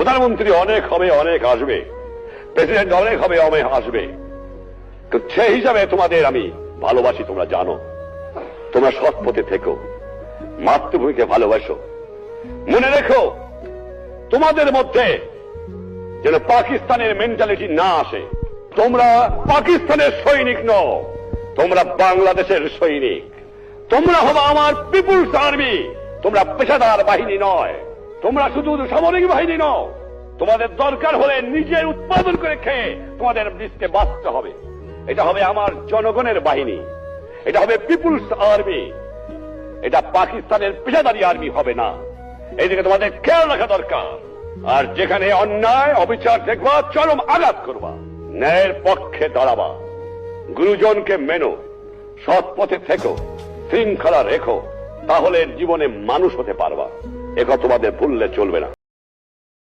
প্রধানমন্ত্রী অনেক হবে, অনেক আসবে, প্রেসিডেন্ট অনেক হবে, অনেক আসবে, সেই হিসাবে তোমাদের আমি ভালোবাসি, তোমরা জানো। তোমরা সৎ পথে থেকো, মাতৃভূমিকে ভালোবাসো। মনে রেখো, তোমাদের মধ্যে যেন পাকিস্তানের মেন্টালিটি না আসে। তোমরা পাকিস্তানের সৈনিক নও, তোমরা বাংলাদেশের সৈনিক। তোমরা হবে আমার পিপুলস আর্মি। তোমরা পেশাদার বাহিনী নয়, তোমরা শুধু সামরিক বাহিনী নও। তোমাদের দরকার হলে নিজের উৎপাদন করে খেয়ে তোমাদের দেশকে বাঁচতে হবে। এটা হবে আমার জনগণের বাহিনী, এটা হবে পিপুলস আর্মি। এটা পাকিস্তানের পেশাদারি আর্মি হবে না। এইদিকে তোমাদের খেয়াল রাখা দরকার। আর যেখানে অন্যায় অবিচার দেখবা, চরম আঘাত করবা, ন্যায়ের পক্ষে দাঁড়াবা, গুরুজনকে মেনো, সৎ পথে থেকো, শৃঙ্খলা রেখো, তাহলে জীবনে মানুষ হতে পারবা। একথা তোমাদের ভুললে চলবে না।